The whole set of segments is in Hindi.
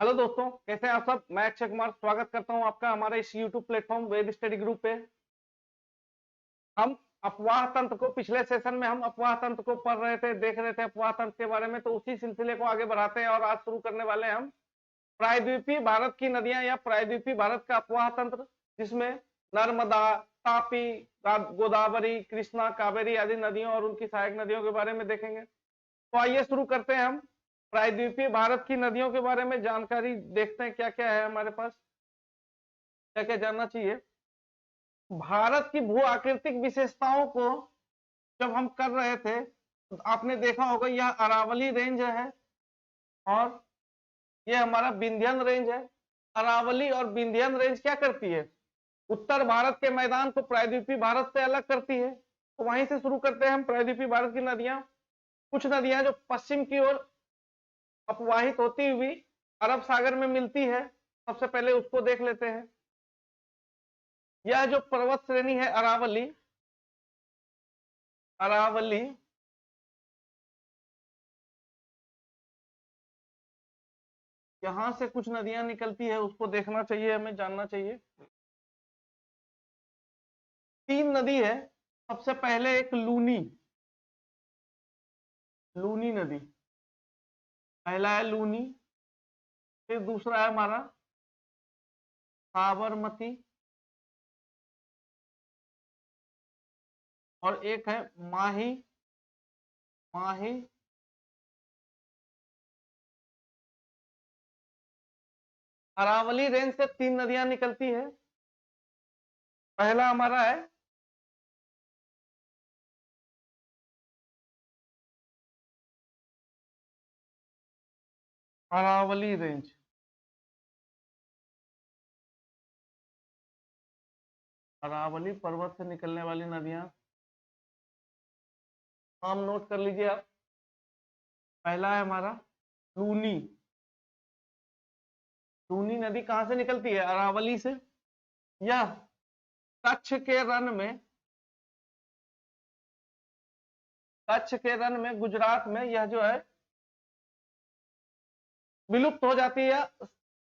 हेलो दोस्तों, कैसे हैं आप सब। मैं अक्षय कुमार स्वागत करता हूं आपका हमारे इस यूट्यूब प्लेटफॉर्म वेद स्टडी ग्रुप पे। हम अफवाह तंत्र को पिछले सेशन में हम अफवाह तंत्र को पढ़ रहे थे, देख रहे थे अफवाह तंत्र के बारे में। तो उसी सिलसिले को आगे बढ़ाते हैं और आज शुरू करने वाले हैं हम प्रायद्वीपीय भारत की नदियां या प्रायद्वीपीय भारत का अफवाह तंत्र, जिसमें नर्मदा, तापी, गोदावरी, कृष्णा, कावेरी आदि नदियों और उनकी सहायक नदियों के बारे में देखेंगे। तो आइए शुरू करते हैं। हम प्रायद्वीपीय भारत की नदियों के बारे में जानकारी देखते हैं, क्या क्या है हमारे पास, क्या क्या जानना चाहिए। भारत की भू आकृतिक विशेषताओं को जब हम कर रहे थे तो आपने देखा होगा यह अरावली रेंज है और यह हमारा विंध्यन रेंज है। अरावली और विंध्यन रेंज क्या करती है, उत्तर भारत के मैदान को प्रायद्वीपीय भारत से अलग करती है। तो वहीं से शुरू करते हैं हम प्रायद्वीपीय भारत की नदियां। कुछ नदियां जो पश्चिम की ओर अपवाहित होती हुई अरब सागर में मिलती है, सबसे पहले उसको देख लेते हैं। यह जो पर्वत श्रेणी है अरावली, अरावली यहां से कुछ नदियां निकलती है, उसको देखना चाहिए, हमें जानना चाहिए। तीन नदी है। सबसे पहले एक लूनी, लूनी नदी, पहला है लूनी। फिर दूसरा है हमारा साबरमती और एक है माही, माही। अरावली रेंज से तीन नदियां निकलती है। पहला हमारा है अरावली रेंज, अरावली पर्वत से निकलने वाली नदियां, नाम नोट कर लीजिए आप। पहला है हमारा लूनी। लूनी नदी कहां से निकलती है, अरावली से। यह कच्छ के रन में, कच्छ के रन में गुजरात में यह जो है विलुप्त हो जाती है।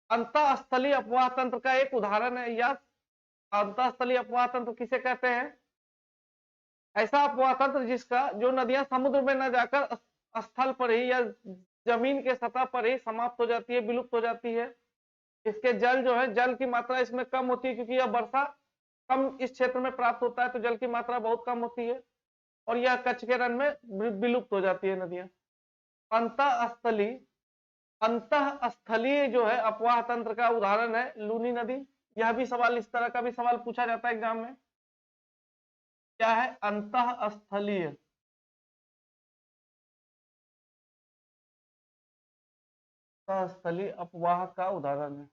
अंतःस्थलीय अपवाह तंत्र का एक उदाहरण है। यह अंतःस्थलीय अपवाह तंत्र किसे कहते हैं, ऐसा अपवाह तंत्र जिसका जो नदियां समुद्र में न जाकर स्थल पर ही या जमीन के सतह पर ही समाप्त हो जाती है, विलुप्त हो जाती है। इसके जल जो है, जल की मात्रा इसमें कम होती है क्योंकि यह वर्षा कम इस क्षेत्र में प्राप्त होता है, तो जल की मात्रा बहुत कम होती है और यह कच्छ के रन में विलुप्त हो जाती है नदियां। अंतःस्थलीय, अंतःस्थलीय जो है अपवाह तंत्र का उदाहरण है लूनी नदी। यह भी सवाल, इस तरह का भी सवाल पूछा जाता है एग्जाम में। क्या है अंतःस्थलीय, स्थलीय अपवाह का उदाहरण है।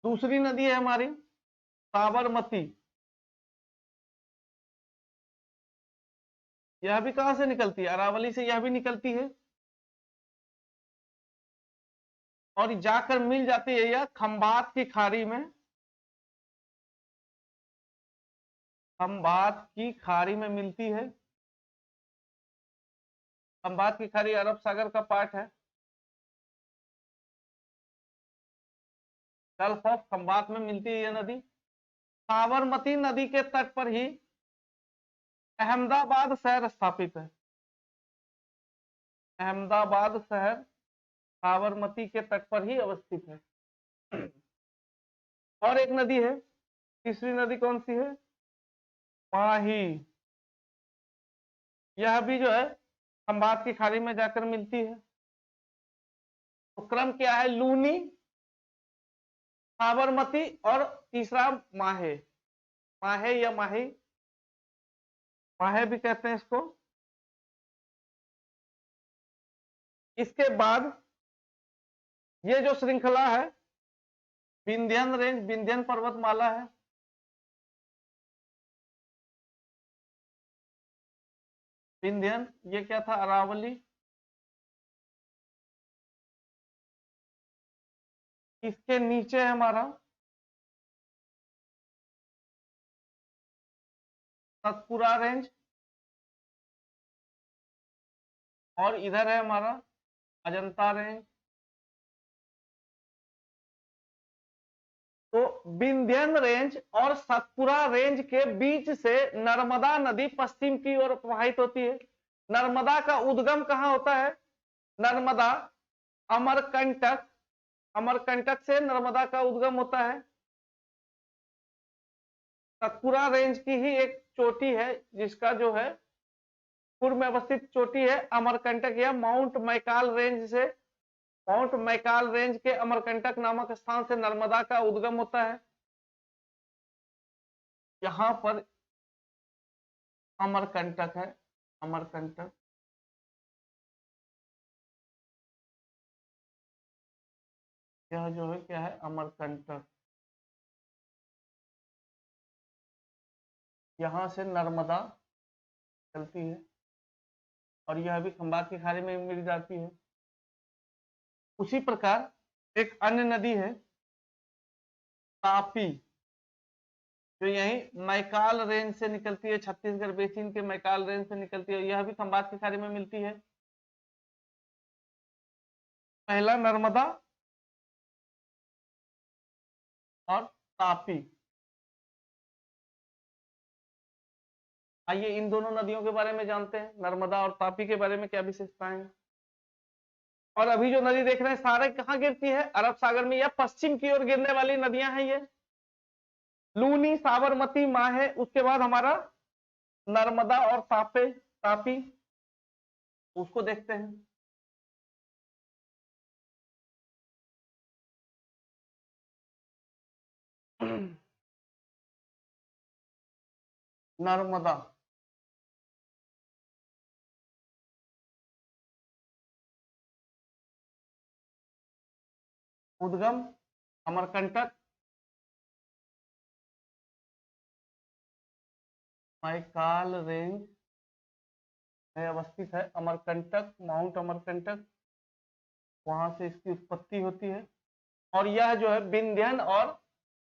दूसरी नदी है हमारी साबरमती। यह भी कहां से निकलती है, अरावली से यह भी निकलती है और जाकर मिल जाती है यह खंभात की खाड़ी में, खंभात की खाड़ी में मिलती है। खंभात की खाड़ी अरब सागर का पार्ट है। गल्फ ऑफ खंभात में मिलती है यह नदी। साबरमती नदी के तट पर ही अहमदाबाद शहर स्थापित है। अहमदाबाद शहर साबरमती के तट पर ही अवस्थित है। और एक नदी है, तीसरी नदी कौन सी है, माही। यह भी जो है खंभात की खाड़ी में जाकर मिलती है। तो क्रम क्या है, लूनी, साबरमती और तीसरा माहे। माहे या माही, माहे भी कहते हैं इसको। इसके बाद ये जो श्रृंखला है विंध्यन रेंज, विंध्यन पर्वतमाला है। विंध्यन, ये क्या था, अरावली। इसके नीचे है हमारा सतपुरा रेंज। और इधर है हमारा अजंता रेंज। तो विंध्यन रेंज और सतपुरा रेंज के बीच से नर्मदा नदी पश्चिम की ओर प्रवाहित होती है। नर्मदा का उद्गम कहाँ होता है? नर्मदा अमरकंटक, अमरकंटक से नर्मदा का उद्गम होता है। सतपुरा रेंज की ही एक चोटी है जिसका जो है पूर्व में अवस्थित चोटी है अमरकंटक या माउंट मैकाल रेंज से, माउंट मैकाल रेंज के अमरकंटक नामक स्थान से नर्मदा का उद्गम होता है। यहां पर अमरकंटक है, अमरकंटक। यह जो है क्या है? अमरकंटक। यहां से नर्मदा चलती है और यह भी खंबात की खाड़ी में मिल जाती है। उसी प्रकार एक अन्य नदी है तापी, जो यही मैकाल रेंज से निकलती है, छत्तीसगढ़ बेसिन के मैकाल रेंज से निकलती है। यह भी खंबात की खाड़ी में मिलती है। पहला नर्मदा और तापी। आइए इन दोनों नदियों के बारे में जानते हैं, नर्मदा और तापी के बारे में क्या विशेषताएं हैं। और अभी जो नदी देख रहे हैं सारे कहाँ गिरती है? अरब सागर में, या पश्चिम की ओर गिरने वाली नदियां हैं ये। लूनी, साबरमती, माहे, उसके बाद हमारा नर्मदा और तापी, तापी उसको देखते हैं। नर्मदा उद्गम अमरकंटक, मैकाल रेंज में अवस्थित है। अमरकंटक, माउंट अमरकंटक, वहां से इसकी उत्पत्ति होती है। और यह जो है विंध्यन और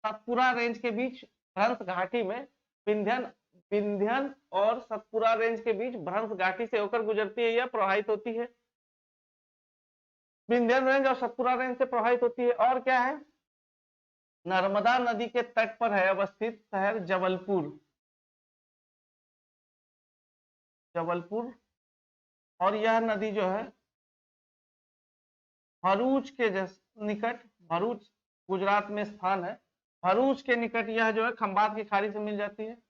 सतपुरा रेंज के बीच भ्रंश घाटी में, विंध्यन विंध्यन और सतपुरा रेंज के बीच भ्रंश घाटी से होकर गुजरती है, यह प्रवाहित होती है। विंध्यन रेंज और सतपुरा रेंज से प्रवाहित होती है। और क्या है? नर्मदा नदी के तट पर है अवस्थित शहर जबलपुर, जबलपुर। और यह नदी जो है भरूच के निकट, भरूच गुजरात में स्थान है, भरूच के निकट यह जो है खंबात की खाड़ी से मिल जाती है।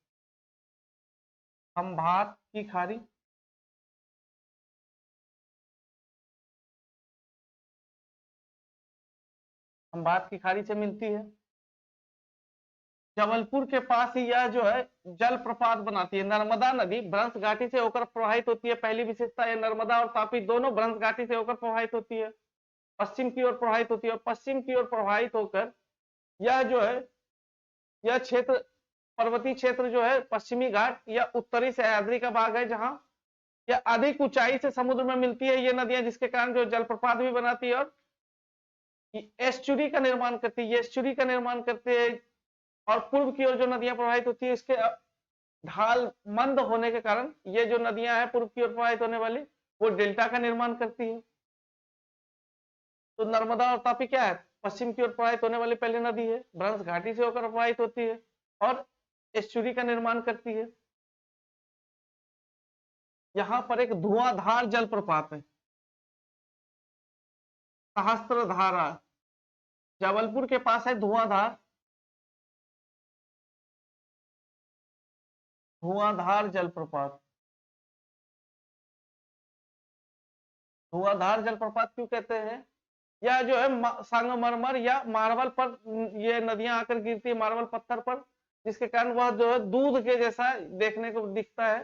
खंबात की खाड़ी, खंबात की खाड़ी से मिलती है। जबलपुर के पास ही यह जो है जलप्रपात बनाती है। नर्मदा नदी भ्रंश घाटी से होकर प्रवाहित होती है। पहली विशेषता है नर्मदा और तापी दोनों भ्रंश घाटी से होकर प्रवाहित होती है, पश्चिम की ओर प्रवाहित होती है। और पश्चिम की ओर प्रवाहित होकर यह जो है, यह क्षेत्र पर्वतीय क्षेत्र जो है पश्चिमी घाट या उत्तरी सह्याद्री का भाग है, जहां यह अधिक ऊंचाई से समुद्र में मिलती है ये नदियां, जिसके कारण जो जलप्रपात भी बनाती है और एस्चुरी का निर्माण करती है। एस्चुरी का निर्माण करते हैं। और पूर्व की ओर जो नदियां प्रवाहित होती है, इसके ढाल मंद होने के कारण ये जो नदियां हैं पूर्व की ओर प्रवाहित होने वाली, वो डेल्टा का निर्माण करती है। तो नर्मदा और तापी क्या है? पश्चिम की ओर प्रवाहित होने वाली पहली नदी है, भ्रंश घाटी से होकर प्रवाहित होती है और एस्चुरी का निर्माण करती है। यहां पर एक धुआंधार जलप्रपात है, सहस्त्रधारा, जबलपुर के पास है धुआंधार, धुआंधार जलप्रपात। धुआंधार जलप्रपात क्यों कहते हैं? यह जो है संगमरमर या मार्बल पर ये नदियां आकर गिरती है, मार्बल पत्थर पर, जिसके कारण वह जो है दूध के जैसा देखने को दिखता है,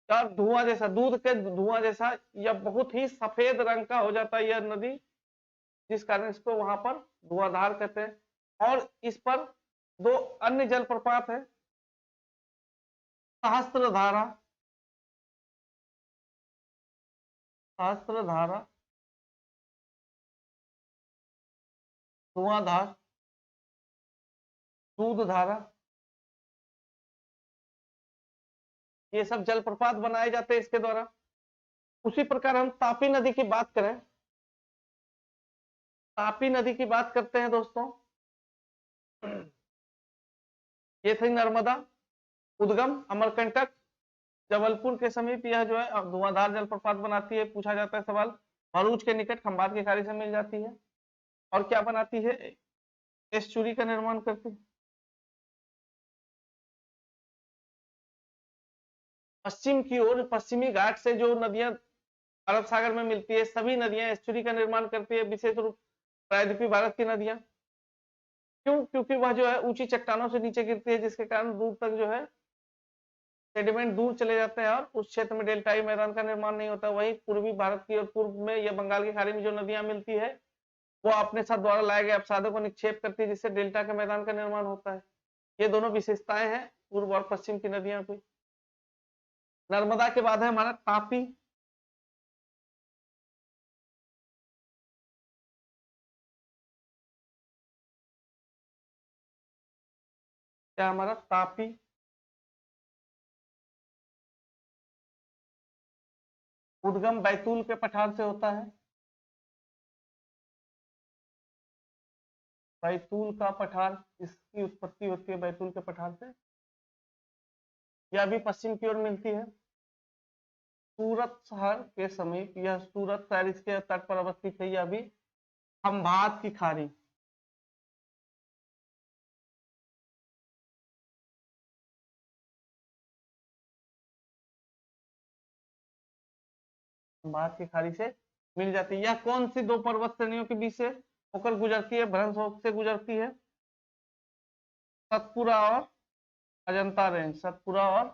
और धुआं जैसा, दूध के धुआं जैसा, यह बहुत ही सफेद रंग का हो जाता है यह नदी, जिस कारण इसको वहां पर धुआंधार कहते हैं। और इस पर दो अन्य जलप्रपात है, सहस्त्रधारा, सहस्त्रधारा, धुआंधार, दूधधारा, ये सब जलप्रपात बनाए जाते हैं इसके द्वारा। उसी प्रकार हम तापी नदी की बात करें, तापी नदी की बात करते हैं दोस्तों। ये थी नर्मदा, उद्गम अमरकंटक, जबलपुर के समीप यह जो है धुआंधार जलप्रपात बनाती है। पूछा जाता है सवाल, भरूच के निकट खंभात की खाड़ी से मिल जाती है। और क्या बनाती है, एस्चुरी का निर्माण करती है। पश्चिम की ओर पश्चिमी घाट से जो नदियां अरब सागर में मिलती है, सभी नदियां एस्चुरी का निर्माण करती है, विशेष रूप प्रायद्वीपीय भारत की नदियां। क्यों? क्योंकि वह जो है ऊंची चट्टानों से नीचे गिरती है, जिसके कारण दूर तक जो है सेडिमेंट दूर चले जाते हैं और उस क्षेत्र में डेल्टाई मैदान का निर्माण नहीं होता। वहीं पूर्वी भारत की और पूर्व में या बंगाल की खाड़ी में जो नदियां मिलती है, वो अपने साथ द्वारा लाए गए अपसादों को निक्षेप करती है, जिससे डेल्टा के मैदान का निर्माण होता है। ये दोनों विशेषताएं हैं पूर्व और पश्चिम की नदियों की। नर्मदा के बाद है हमारा तापी। क्या हमारा तापी, उद्गम बैतूल के पठार से होता है। बैतूल का पठार, इसकी उत्पत्ति होती है बैतूल के पठार से। यह भी पश्चिम की ओर मिलती है, सूरत शहर के समीप। यह सूरत शहर इसके तट पर अवस्थित है। यह भी खंभात की खाड़ी, खंभात की खाड़ी से मिल जाती है। यह कौन सी दो पर्वत श्रेणियों के बीच से होकर गुजरती है? भ्रंश से गुजरती है। सतपुरा और अजंता रेंज, सतपुरा और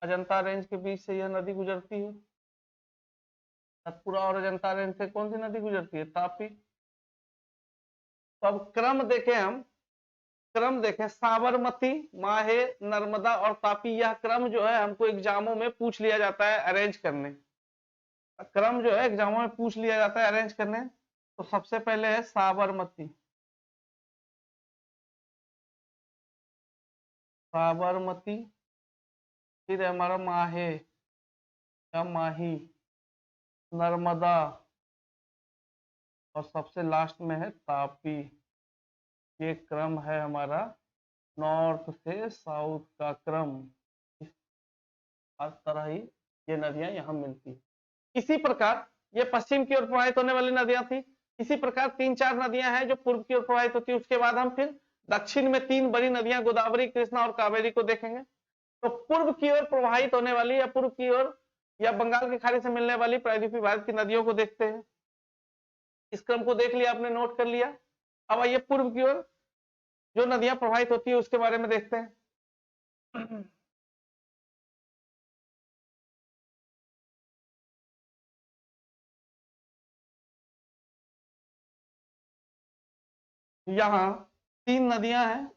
अजंता रेंज के बीच से यह नदी गुजरती है। सतपुरा और अजंता रेंज से कौन सी नदी गुजरती है? तापी। तो अब क्रम देखें हम, क्रम देखें, साबरमती, माहे, नर्मदा और तापी। यह क्रम जो है हमको एग्जामों में पूछ लिया जाता है अरेंज करने। क्रम जो है एग्जामों में पूछ लिया जाता है अरेंज करने। तो सबसे पहले है साबरमती, साबरमती। फिर है हमारा माहे या माही, नर्मदा, और सबसे लास्ट में है तापी। ये क्रम है हमारा नॉर्थ से साउथ का क्रम। हर तरह ही ये नदियां यहाँ मिलती है। इसी प्रकार ये पश्चिम की ओर प्रवाहित होने वाली नदियां थी। इसी प्रकार 3-4 नदियां हैं जो पूर्व की ओर प्रवाहित होती है। उसके बाद हम फिर दक्षिण में 3 बड़ी नदियां गोदावरी, कृष्णा और कावेरी को देखेंगे। तो पूर्व की ओर प्रवाहित होने वाली या पूर्व की ओर या बंगाल की खाड़ी से मिलने वाली प्रायद्वीपीय भारत की नदियों को देखते हैं। इस क्रम को देख लिया आपने, नोट कर लिया। अब आइए पूर्व की ओर जो नदियां प्रवाहित होती है उसके बारे में देखते हैं। यहाँ 3 नदियां हैं।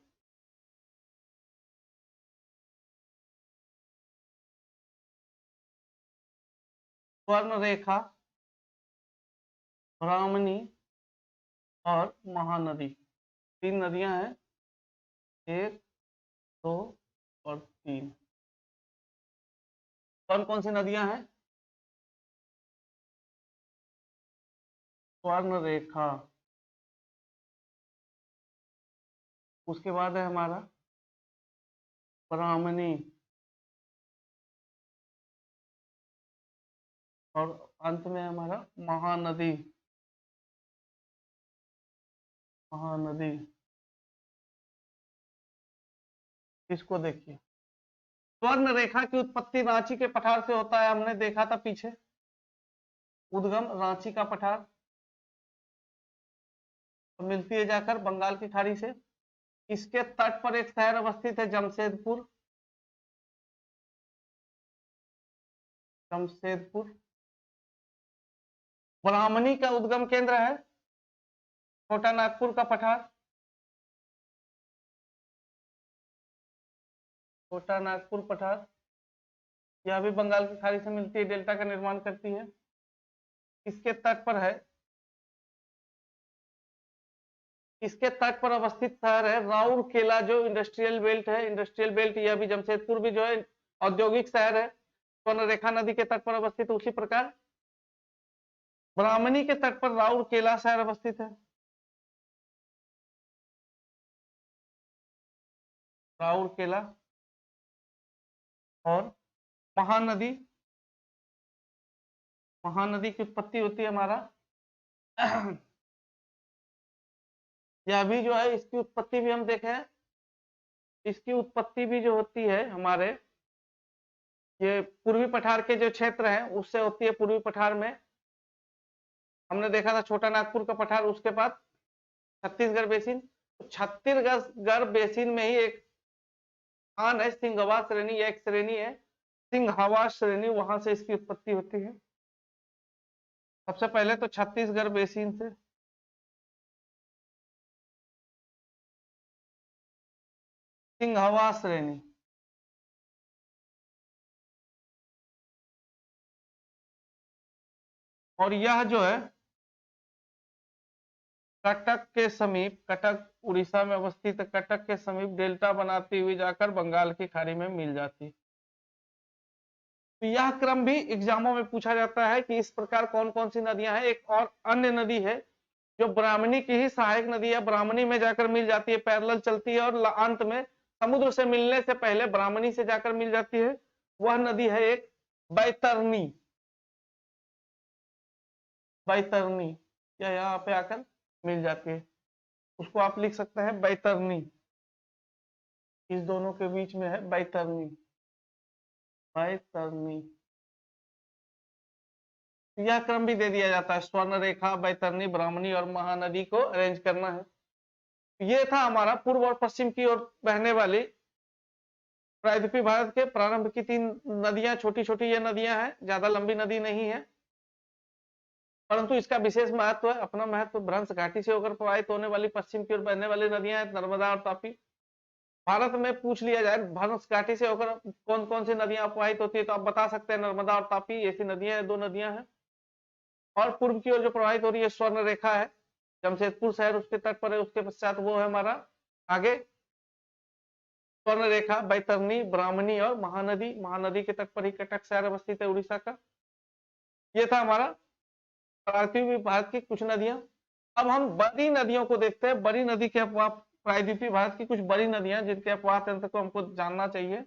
स्वर्ण रेखा, ब्राह्मणी और महानदी। 3 नदियां हैं, 1, 2 और 3। कौन कौन सी नदियां हैं? स्वर्ण रेखा, उसके बाद है हमारा ब्राह्मणी, और अंत में हमारा महानदी, महानदी। इसको देखिए, स्वर्ण रेखा की उत्पत्ति रांची के पठार से होता है, हमने देखा था पीछे। उद्गम रांची का पठार, मिलती है जाकर बंगाल की खाड़ी से। इसके तट पर एक शहर अवस्थित है, जमशेदपुर, जमशेदपुर। ब्राह्मणी का उद्गम केंद्र है छोटा नागपुर का पठार, छोटा नागपुर पठार। यह भी बंगाल की खाड़ी से मिलती है, डेल्टा का निर्माण करती है। इसके तट पर है, इसके तट पर अवस्थित शहर है राउरकेला, जो इंडस्ट्रियल बेल्ट है, इंडस्ट्रियल बेल्ट। यह भी जमशेदपुर भी जो है औद्योगिक शहर है, स्वर्ण रेखा नदी के तट पर अवस्थित। उसी प्रकार ब्राह्मणी के तट पर राउरकेला शहर अवस्थित है। राउरकेला। और महानदी, महानदी की उत्पत्ति होती है हमारा यह भी जो है, इसकी उत्पत्ति भी हम देखें, इसकी उत्पत्ति भी जो होती है हमारे ये पूर्वी पठार के जो क्षेत्र है उससे होती है। पूर्वी पठार में हमने देखा था छोटा नागपुर का पठार, उसके बाद छत्तीसगढ़ बेसिन। तो छत्तीसगढ़ बेसिन में ही एक स्थान है सिंघवा श्रेणी, एक श्रेणी है सिंघवा श्रेणी, वहां से इसकी उत्पत्ति होती है। सबसे पहले तो छत्तीसगढ़ बेसिन से सिंघवा श्रेणी, और यह जो है कटक के समीप, कटक उड़ीसा में अवस्थित है, कटक के समीप डेल्टा बनाती हुई जाकर बंगाल की खाड़ी में मिल जाती। तो यह क्रम भी एग्जामों में पूछा जाता है कि इस प्रकार कौन कौन सी नदियां हैं। एक और अन्य नदी है जो ब्राह्मणी की ही सहायक नदी है, ब्राह्मणी में जाकर मिल जाती है, पैरेलल चलती है और अंत में समुद्र से मिलने से पहले ब्राह्मणी से जाकर मिल जाती है। वह नदी है एक बैतरनी। बैतरनी या यहाँ पे आकर मिल जाती है, उसको आप लिख सकते हैं बैतरनी। इस दोनों के बीच में है बैतरनी, बैतरनी। यह क्रम भी दे दिया जाता है, स्वर्ण रेखा, बैतरनी, ब्राह्मणी और महानदी को अरेंज करना है। ये था हमारा पूर्व और पश्चिम की ओर बहने वाली प्रायद्वीपीय भारत के प्रारंभ की 3 नदियां। छोटी छोटी ये नदियां हैं, ज्यादा लंबी नदी नहीं है, परंतु इसका विशेष महत्व है। अपना महत्व भ्रंश घाटी से होकर प्रवाहित होने वाली पश्चिम की ओर बहने वाली नदियां हैं नर्मदा और तापी। भारत में पूछ लिया जाए भ्रंश घाटी से होकर कौन कौन सी नदियां प्रवाहित होती है, तो आप बता सकते हैं नर्मदा और तापी ऐसी नदियां हैं, 2 नदियां हैं। और पूर्व की ओर जो प्रवाहित हो रही है स्वर्ण रेखा है, जमशेदपुर शहर उसके तट पर है, उसके पश्चात वो है हमारा आगे स्वर्ण रेखा, बैतरनी, ब्राह्मणी और महानदी। महानदी के तट पर ही कटक शहर अवस्थित है उड़ीसा का। ये था हमारा प्रायद्वीपीय भारत की कुछ नदियां। अब हम बड़ी नदियों को देखते हैं। बड़ी नदी के अपवाह, प्रायद्वीपीय भारत की कुछ बड़ी नदियां जिनके अपवाह तंत्र को हमको जानना चाहिए,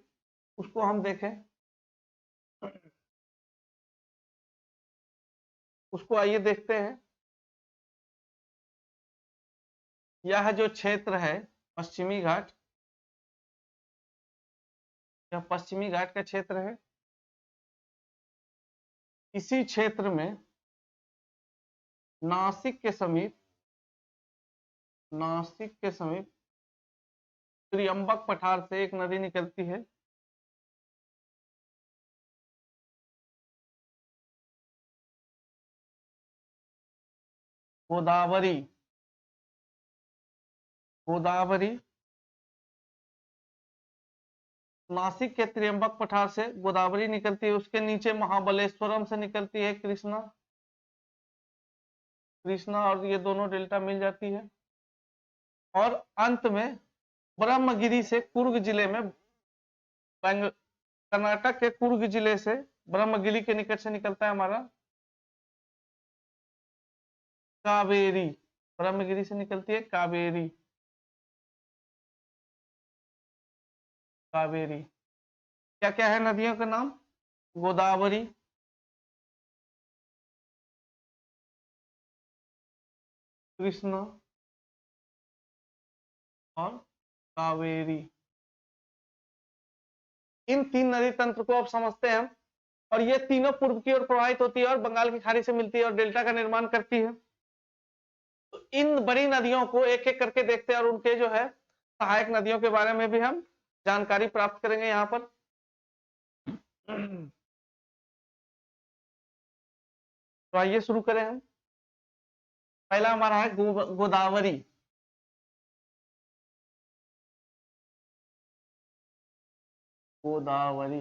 उसको हम देखें। उसको आइए देखते हैं। यह जो क्षेत्र है पश्चिमी घाट, यह पश्चिमी घाट का क्षेत्र है। इसी क्षेत्र में नासिक के समीप, नासिक के समीप त्रियंबक पठार से एक नदी निकलती है, गोदावरी। गोदावरी नासिक के त्रियंबक पठार से गोदावरी निकलती है, उसके नीचे महाबलेश्वरम से निकलती है कृष्णा। कृष्णा और ये दोनों डेल्टा मिल जाती है। और अंत में ब्रह्मगिरी से कुर्ग जिले में, कर्नाटक के कुर्ग जिले से ब्रह्मगिरी के निकट से निकलता है हमारा कावेरी। ब्रह्मगिरी से निकलती है कावेरी, कावेरी। क्या क्या है नदियों का नाम? गोदावरी, कृष्णा और कावेरी। इन 3 नदी तंत्र को अब समझते हैं हम। और ये तीनों पूर्व की ओर प्रवाहित होती है और बंगाल की खाड़ी से मिलती है और डेल्टा का निर्माण करती है। तो इन बड़ी नदियों को एक एक करके देखते हैं और उनके जो है सहायक नदियों के बारे में भी हम जानकारी प्राप्त करेंगे यहाँ पर। तो आइए शुरू करें हम। पहला हमारा है गोदावरी। गोदावरी,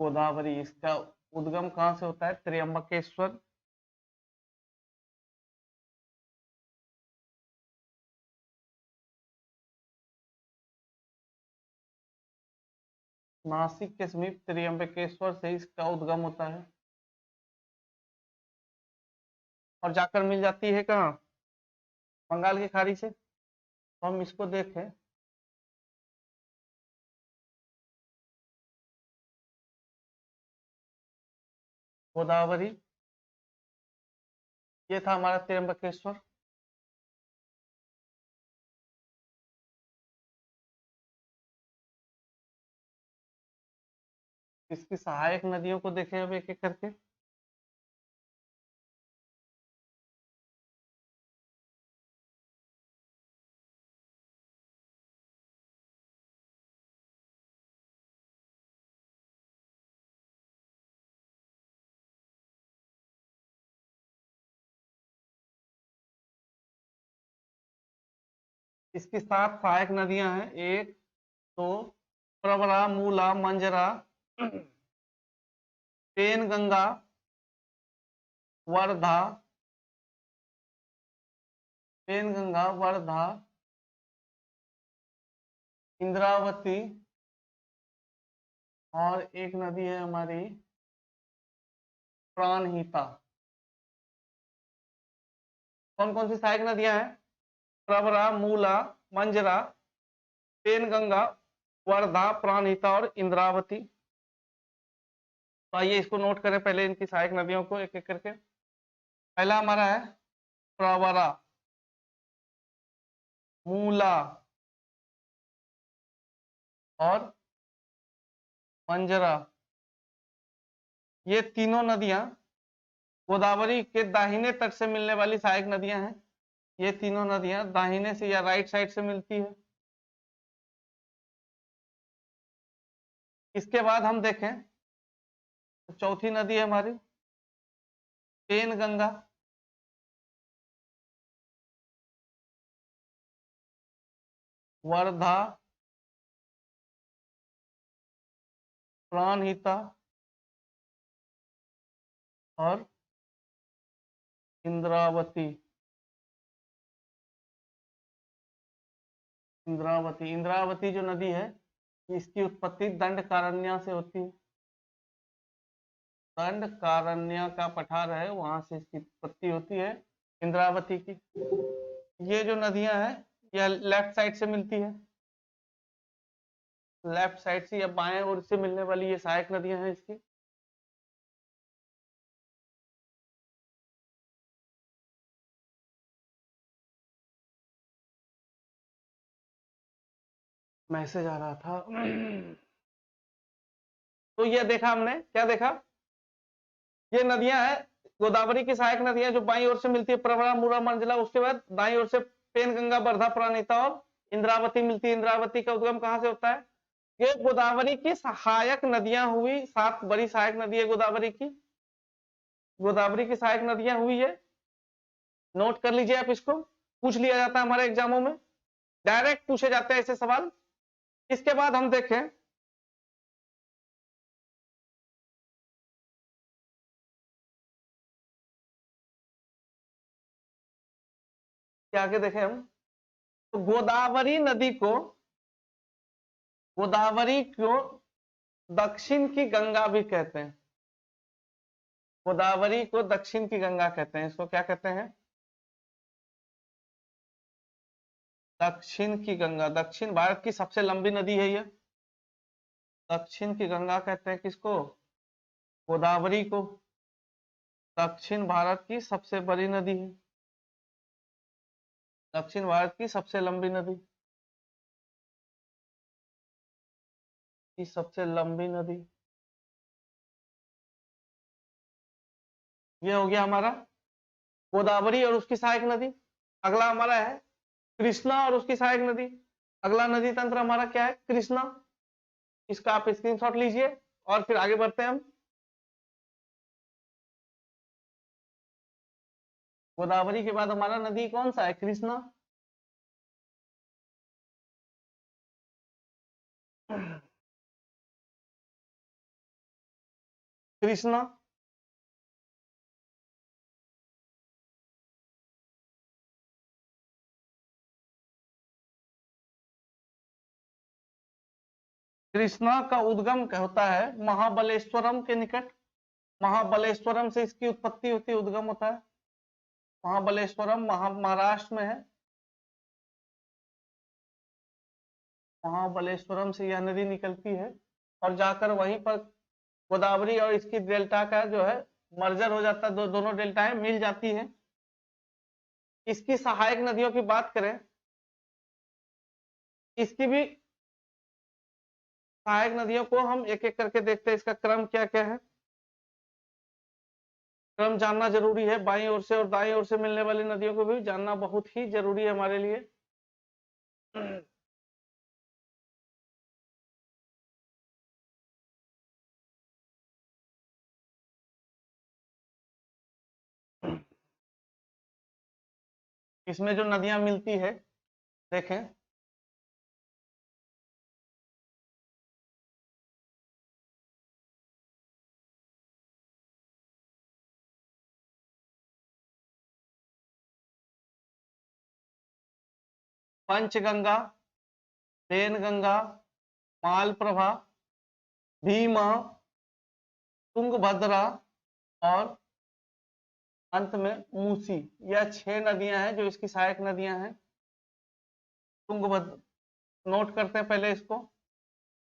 गोदावरी। इसका उद्गम कहां से होता है? त्र्यंबकेश्वर, नासिक के समीप त्र्यंबकेश्वर से इसका उद्गम होता है और जाकर मिल जाती है कहाँ, बंगाल की खाड़ी से। तो हम इसको देखें, गोदावरी, ये था हमारा त्र्यंबकेश्वर। इसकी सहायक नदियों को देखें अब एक एक करके। इसकी 7 सहायक नदियां हैं, एक तो प्रवरा, मूला, मंजरा, पेन गंगा, वर्धा, पेन गंगा, वर्धा, इंद्रावती, और एक नदी है हमारी प्राणहिता। कौन कौन सी सहायक नदियां हैं, प्रवरा, मूला, मंजरा, पेन गंगा, वर्धा, प्राणहिता और इंद्रावती। तो आइए इसको नोट करें पहले इनकी सहायक नदियों को एक एक करके। पहला हमारा है प्रवरा, मूला और मंजरा। ये तीनों नदियां गोदावरी के दाहिने तट से मिलने वाली सहायक नदियां हैं। ये तीनों नदियां दाहिने से या राइट साइड से मिलती है। इसके बाद हम देखें तो चौथी नदी है हमारी पेन गंगा। वर्धा, प्राणहिता और इंद्रावती। इंद्रावती जो नदी है इसकी उत्पत्ति दंडकारण्य से होती है। दंडकारण्य का पठार है, वहां से इसकी उत्पत्ति होती है इंद्रावती की। ये जो नदियां हैं यह लेफ्ट साइड से मिलती है, लेफ्ट साइड से या बाएं ओर से मिलने वाली ये सहायक नदियां हैं इसकी। मैसेज आ रहा था। तो ये देखा हमने, क्या देखा, ये नदियां हैं गोदावरी की सहायक नदियां जो बाईं ओर से मिलती है, प्रवरा, मूला, मंजला। उसके बाद दाईं ओर से पेन गंगा, वर्धा, प्राणहिता और इंद्रावती मिलती है। इंद्रावती का उद्गम कहां से होता है, ये गोदावरी की सहायक नदियां हुई। 7 बड़ी सहायक नदी है गोदावरी की, गोदावरी की सहायक नदियां हुई है। नोट कर लीजिए आप, इसको पूछ लिया जाता है हमारे एग्जामों में, डायरेक्ट पूछे जाते हैं ऐसे सवाल। इसके बाद हम देखें क्या, आगे देखें हम तो गोदावरी को दक्षिण की गंगा भी कहते हैं। गोदावरी को दक्षिण की गंगा कहते हैं। इसको क्या कहते हैं, दक्षिण की गंगा। दक्षिण भारत की सबसे लंबी नदी है ये, दक्षिण की गंगा कहते हैं किसको, गोदावरी को। दक्षिण भारत की सबसे बड़ी नदी है, दक्षिण भारत की सबसे लंबी नदी, की सबसे लंबी नदी। ये हो गया हमारा गोदावरी और उसकी सहायक नदी। अगला हमारा है कृष्णा और उसकी सहायक नदी। अगला नदी तंत्र हमारा क्या है, कृष्णा। इसका आप स्क्रीनशॉट लीजिए और फिर आगे बढ़ते हैं हम। गोदावरी के बाद हमारा नदी कौन सा है, कृष्णा। कृष्णा, कृष्णा का उद्गम होता है महाबलेश्वरम के निकट। महाबलेश्वरम से इसकी उत्पत्ति होती है, उद्गम होता है। महाबलेश्वरम महाराष्ट्र में है। महाबलेश्वरम से यह नदी निकलती है और जाकर वहीं पर गोदावरी और इसकी डेल्टा का जो है मर्जर हो जाता है, दोनों डेल्टाएं मिल जाती हैं। इसकी सहायक नदियों की बात करें, इसकी भी सहायक नदियों को हम एक एक करके देखते हैं, इसका क्रम क्या क्या है। क्रम जानना जरूरी है, बाईं ओर से और दाईं ओर से मिलने वाली नदियों को भी जानना बहुत ही जरूरी है हमारे लिए। इसमें जो नदियां मिलती है देखें, पंचगंगा, पेनगंगा, मालप्रभा, भीमा, तुंगभद्रा और अंत में मूसी। यह 6 नदियां हैं जो इसकी सहायक नदियां हैं। तुंगभद्रा नोट करते हैं पहले इसको।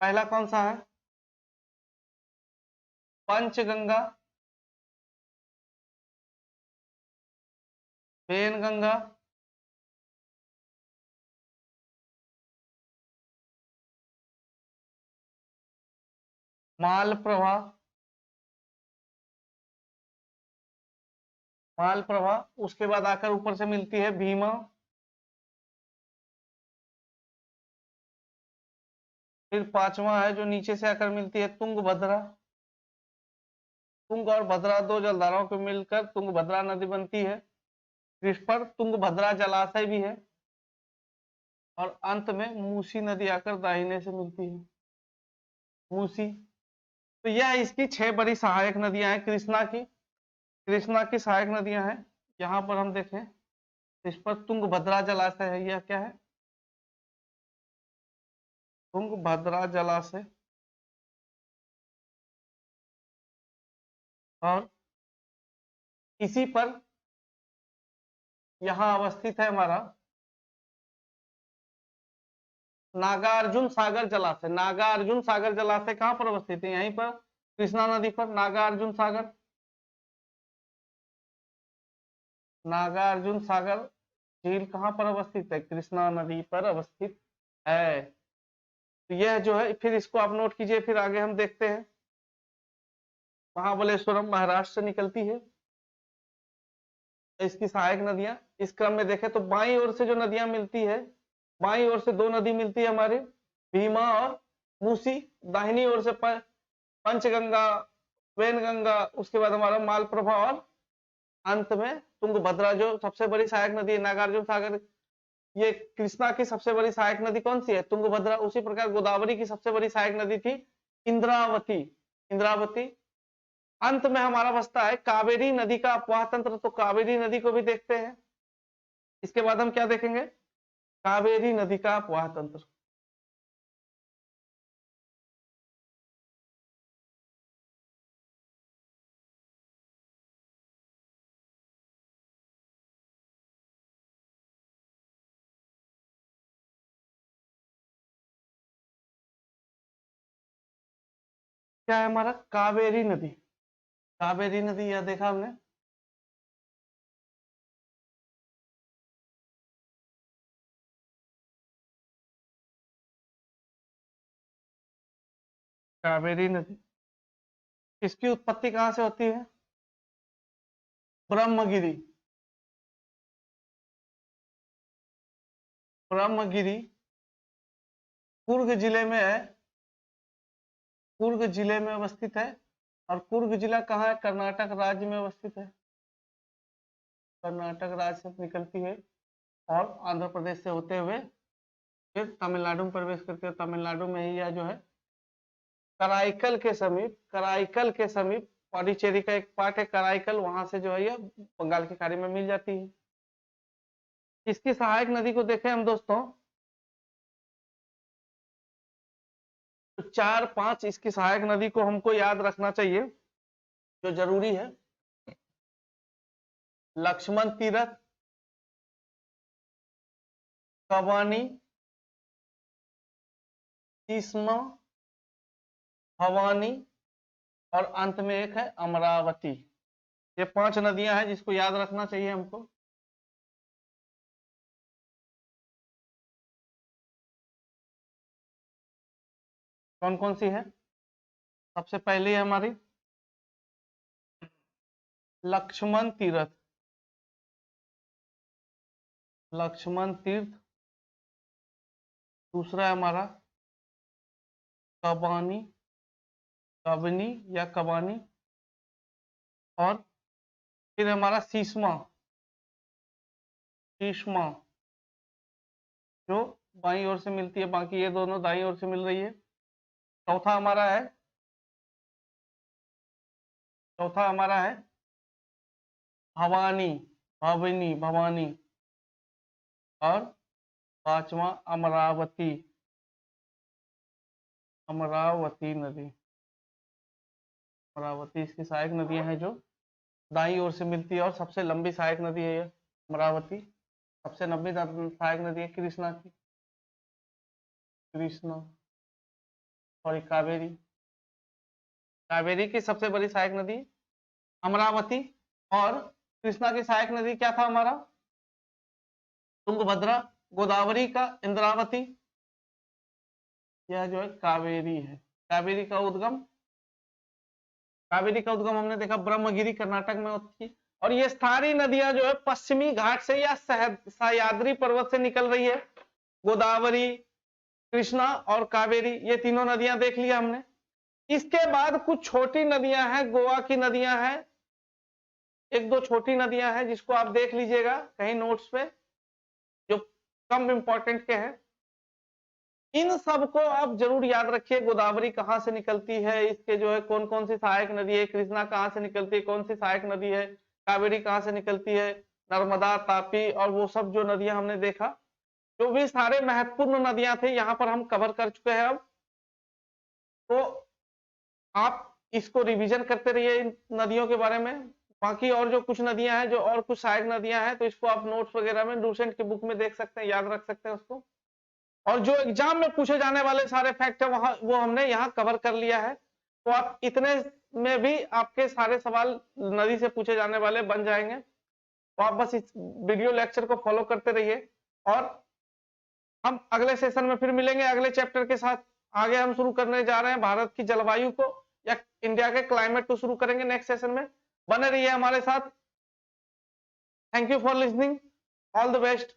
पहला कौन सा है? पंचगंगा, पेनगंगा, मालप्रभा, मालप्रभा, उसके बाद आकर ऊपर से मिलती है भीमा, फिर पांचवा है जो नीचे से आकर मिलती है तुंगभद्रा। तुंग और भद्रा दो जलधाराओं को मिलकर तुंगभद्रा नदी बनती है, जिस पर तुंगभद्रा जलाशय भी है। और अंत में मूसी नदी आकर दाहिने से मिलती है, मूसी। तो यह इसकी 6 बड़ी सहायक नदियां हैं कृष्णा की। कृष्णा की सहायक नदियां हैं। यहाँ पर हम देखें, इस पर तुंगभद्रा जलाशय है। यह क्या है? तुंगभद्रा जलाशय। और इसी पर यहाँ अवस्थित है हमारा नागार्जुन सागर जलाशय। नागार्जुन सागर जलाशय कहाँ पर अवस्थित है? यहीं पर कृष्णा नदी पर नागार्जुन सागर। नागार्जुन सागर झील कहाँ पर अवस्थित है? कृष्णा नदी पर अवस्थित है। तो यह जो है, फिर इसको आप नोट कीजिए, फिर आगे हम देखते हैं। महाबलेश्वरम महाराष्ट्र से निकलती है इसकी सहायक नदियां। इस क्रम में देखें तो बाईं ओर से जो नदियां मिलती है, बाईं ओर से 2 नदी मिलती है हमारे, भीमा और मूसी। दाहिनी ओर से पंचगंगा, वेनगंगा, उसके बाद हमारा मालप्रभा और अंत में तुंगभद्रा जो सबसे बड़ी सहायक नदी है, नागार्जुन सागर। ये कृष्णा की सबसे बड़ी सहायक नदी कौन सी है? तुंगभद्रा। उसी प्रकार गोदावरी की सबसे बड़ी सहायक नदी थी इंद्रावती। इंद्रावती। अंत में हमारा बचता है कावेरी नदी का अपवाह तंत्र। तो कावेरी नदी को भी देखते हैं। इसके बाद हम क्या देखेंगे? कावेरी नदी का अपवाह तंत्र। क्या है हमारा? कावेरी नदी। कावेरी नदी यह देखा हमने। कावेरी नदी, इसकी उत्पत्ति कहां से होती है? ब्रह्मगिरी। ब्रह्मगिरी कुर्ग जिले में है। कुर्ग जिले में अवस्थित है। और कुर्ग जिला कहाँ है? कर्नाटक राज्य में अवस्थित है। कर्नाटक राज्य से निकलती है और आंध्र प्रदेश से होते हुए फिर तमिलनाडु में प्रवेश करती है। तमिलनाडु में ही यह जो है कराईकल के समीप, कराईकल के समीप पौडीचेरी का एक पार्ट है कराईकल, वहां से जो है यह बंगाल की खाड़ी में मिल जाती है। इसकी सहायक नदी को देखें हम दोस्तों, तो 4-5 इसकी सहायक नदी को हमको याद रखना चाहिए, जो जरूरी है। लक्ष्मण तीरथ, कबानी, तीस्मा, भवानी और अंत में एक है अमरावती। ये 5 नदियां हैं जिसको याद रखना चाहिए हमको। कौन कौन सी है? सबसे पहली है हमारी लक्ष्मण तीर्थ, लक्ष्मण तीर्थ। दूसरा है हमारा कबानी, कबनी या कबानी। और फिर हमारा सीसमा, सीसमा जो बाईं ओर से मिलती है, बाकी ये दोनों दाईं ओर से मिल रही है। चौथा हमारा है भवानी, भवनी, भवानी। और 5वां अमरावती, अमरावती नदी। अमरावती इसकी सहायक नदियां हैं जो दाईं ओर से मिलती है और सबसे लंबी सहायक नदी है ये अमरावती। सबसे लंबी सहायक नदी है कृष्णा की, कृष्णा। सॉरी, कावेरी। कावेरी की सबसे बड़ी सहायक नदी अमरावती। और कृष्णा की सहायक नदी क्या था हमारा? तुंगभद्रा। गोदावरी का इंद्रावती। यह जो है कावेरी है। कावेरी का उद्गम हमने देखा ब्रह्मगिरी कर्नाटक में होती है। और ये सारी नदियां जो है पश्चिमी घाट से या सह्याद्री पर्वत से निकल रही है। गोदावरी, कृष्णा और कावेरी, ये तीनों नदियां देख लिया हमने। इसके बाद कुछ छोटी नदियां हैं, गोवा की नदियां हैं, 1-2 छोटी नदियां हैं जिसको आप देख लीजिएगा कहीं नोट्स पे, जो कम इंपॉर्टेंट के हैं। इन सबको आप जरूर याद रखिए। गोदावरी कहाँ से निकलती है, इसके जो है कौन कौन सी सहायक नदी है, कृष्णा कहाँ से निकलती है, कौन सी सहायक नदी है, कावेरी कहाँ से निकलती है, नर्मदा, तापी और वो सब जो नदियां हमने देखा, जो भी सारे महत्वपूर्ण नदियां थे यहाँ पर हम कवर कर चुके हैं। अब तो आप इसको रिवीजन करते रहिए इन नदियों के बारे में। बाकी और जो कुछ नदियां हैं, जो और कुछ सहायक नदियां हैं, तो इसको आप नोट्स वगैरह में डूसेंट की बुक में देख सकते हैं, याद रख सकते हैं उसको। और जो एग्जाम में पूछे जाने वाले सारे फैक्ट है वहां, वो हमने यहाँ कवर कर लिया है। तो आप इतने में भी आपके सारे सवाल नदी से पूछे जाने वाले बन जाएंगे। तो आप बस इस वीडियो लेक्चर को फॉलो करते रहिए और हम अगले सेशन में फिर मिलेंगे अगले चैप्टर के साथ। आगे हम शुरू करने जा रहे हैं भारत की जलवायु को या इंडिया के क्लाइमेट को शुरू करेंगे नेक्स्ट सेशन में। बने रहिए हमारे साथ। Thank you for listening. All the best.